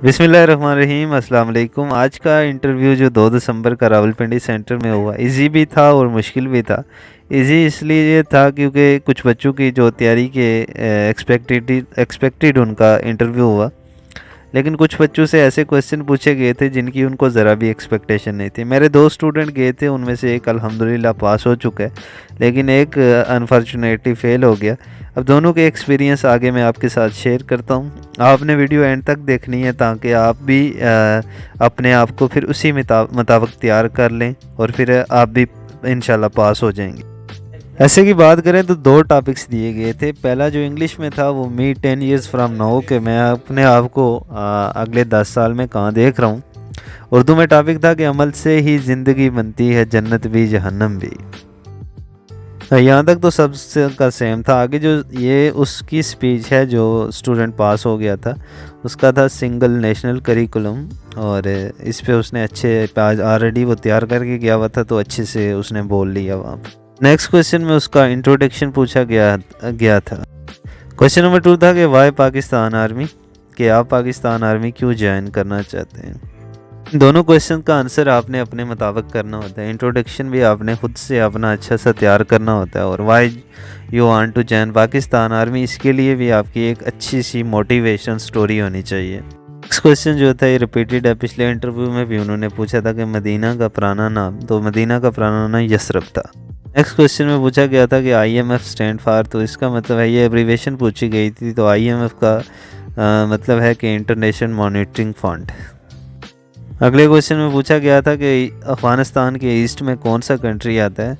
बिस्मिल्लाहिर्रहमानिर्रहीम अस्सलाम वालेकुम। आज का इंटरव्यू जो 2 दिसंबर का रावलपिंडी सेंटर में हुआ, इजी भी था और मुश्किल भी था। इजी इसलिए था क्योंकि कुछ बच्चों की जो तैयारी के एक्सपेक्टेड उनका इंटरव्यू हुआ, लेकिन कुछ बच्चों से ऐसे क्वेश्चन पूछे गए थे जिनकी उनको ज़रा भी एक्सपेक्टेशन नहीं थी। मेरे 2 स्टूडेंट गए थे, उनमें से एक अल्हम्दुलिल्लाह पास हो चुका है, लेकिन एक अनफॉर्चुनेटली फ़ेल हो गया। अब दोनों के एक्सपीरियंस आगे मैं आपके साथ शेयर करता हूँ। आपने वीडियो एंड तक देखनी है ताकि आप भी अपने आप को फिर उसी मुताबिक तैयार कर लें और फिर आप भी इंशाल्लाह पास हो जाएंगे। ऐसे की बात करें तो 2 टॉपिक्स दिए गए थे। पहला जो इंग्लिश में था वो मी 10 ईयर्स फ्रॉम नाउ, कि मैं अपने आप को अगले 10 साल में कहाँ देख रहा हूँ। उर्दू में टॉपिक था कि अमल से ही ज़िंदगी बनती है, जन्नत भी जहन्नम भी। यहाँ तक तो सबसे का सेम था। आगे जो ये उसकी स्पीच है जो स्टूडेंट पास हो गया था, उसका था सिंगल नेशनल करिकुलम, और इस पे उसने अच्छे ऑलरेडी वो तैयार करके गया हुआ था, तो अच्छे से उसने बोल लिया वहाँ पर। नेक्स्ट क्वेश्चन में उसका इंट्रोडक्शन पूछा गया था। क्वेश्चन नंबर 2 था कि वाई पाकिस्तान आर्मी, कि आप पाकिस्तान आर्मी क्यों ज्वाइन करना चाहते हैं। दोनों क्वेश्चन का आंसर आपने अपने मुताबिक करना होता है। इंट्रोडक्शन भी आपने खुद से अपना अच्छा सा तैयार करना होता है, और why you want to join Pakistan army, इसके लिए भी आपकी एक अच्छी सी मोटिवेशन स्टोरी होनी चाहिए। नेक्स्ट क्वेश्चन जो था ये रिपीटेड है, पिछले इंटरव्यू में भी उन्होंने पूछा था कि मदीना का पुराना नाम, तो मदीना का पुराना नाम यसरब था। नेक्स्ट क्वेश्चन में पूछा गया था कि IMF स्टैंड फॉर, तो इसका मतलब है, ये एब्रीवेशन पूछी गई थी, तो IMF का मतलब है कि इंटरनेशनल मॉनिटरिंग फंड। अगले क्वेश्चन में पूछा गया था कि अफ़गानिस्तान के ईस्ट में कौन सा कंट्री आता है,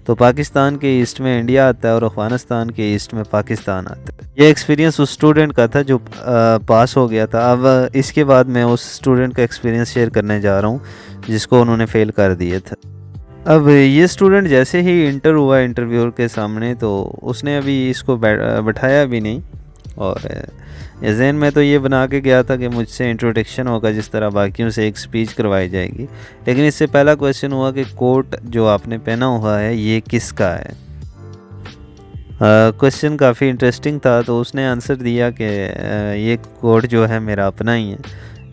तो पाकिस्तान के ईस्ट में इंडिया आता है और अफ़गानिस्तान के ईस्ट में पाकिस्तान आता है। ये एक्सपीरियंस उस स्टूडेंट का था जो पास हो गया था। अब इसके बाद मैं उस स्टूडेंट का एक्सपीरियंस शेयर करने जा रहा हूँ जिसको उन्होंने फ़ेल कर दिया था। अब ये स्टूडेंट जैसे ही इंटर हुआ इंटरव्यूअर के सामने, तो उसने अभी इसको बैठाया भी नहीं, और जहन में तो ये बना के गया था कि मुझसे इंट्रोडक्शन होगा जिस तरह बाकियों से एक स्पीच करवाई जाएगी। लेकिन इससे पहला क्वेश्चन हुआ कि कोट जो आपने पहना हुआ है ये किसका है। क्वेश्चन काफ़ी इंटरेस्टिंग था, तो उसने आंसर दिया कि ये कोट जो है मेरा अपना ही है,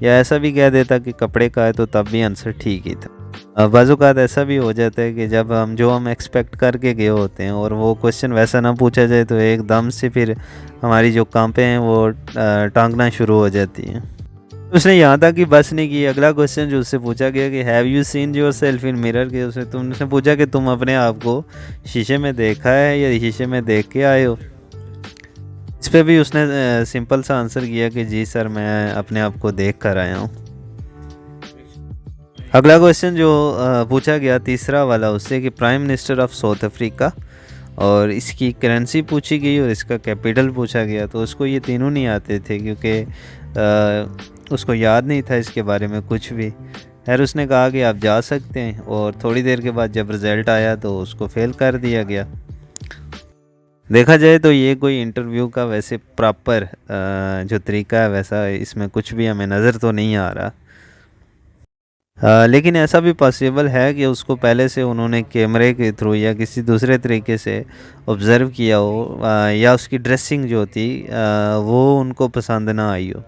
या ऐसा भी कह देता कि कपड़े का है, तो तब भी आंसर ठीक ही था। बाज़-औक़ात ऐसा भी हो जाता है कि जब हम एक्सपेक्ट करके गए होते हैं और वो क्वेश्चन वैसा ना पूछा जाए, तो एकदम से फिर हमारी जो कांपें हैं वो टांगना शुरू हो जाती हैं। उसने यहाँ तक कि बस नहीं की। अगला क्वेश्चन जो उससे पूछा गया कि have you seen your self in mirror, के तुमसे पूछा कि तुम अपने आप को शीशे में देखा है या शीशे में देख के आए हो। इस पर भी उसने सिंपल सा आंसर किया कि जी सर, मैं अपने आप को देख कर आया हूँ। अगला क्वेश्चन जो पूछा गया तीसरा वाला उससे, कि prime minister of south Africa, और इसकी करेंसी पूछी गई और इसका कैपिटल पूछा गया। तो उसको ये तीनों नहीं आते थे क्योंकि उसको याद नहीं था इसके बारे में कुछ भी। खैर उसने कहा कि आप जा सकते हैं, और थोड़ी देर के बाद जब रिज़ल्ट आया तो उसको फ़ेल कर दिया गया। देखा जाए तो ये कोई इंटरव्यू का वैसे प्रॉपर जो तरीका है वैसा इसमें कुछ भी हमें नज़र तो नहीं आ रहा। लेकिन ऐसा भी पॉसिबल है कि उसको पहले से उन्होंने कैमरे के थ्रू या किसी दूसरे तरीके से ऑब्ज़र्व किया हो, या उसकी ड्रेसिंग जो थी वो उनको पसंद ना आई हो।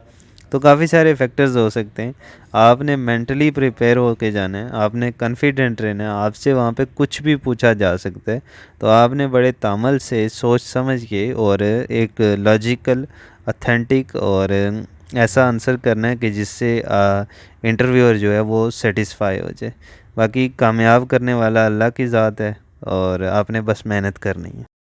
तो काफ़ी सारे फैक्टर्स हो सकते हैं। आपने मेंटली प्रिपेयर होके जाना है, आपने कॉन्फिडेंट रहना है, आपसे वहाँ पे कुछ भी पूछा जा सकता है। तो आपने बड़े तामल से सोच समझ के और एक लॉजिकल, ऑथेंटिक और ऐसा आंसर करना है कि जिससे इंटरव्यूअर जो है वो सेटिस्फाई हो जाए। बाकी कामयाब करने वाला अल्लाह की ज़ात है, और आपने बस मेहनत करनी है।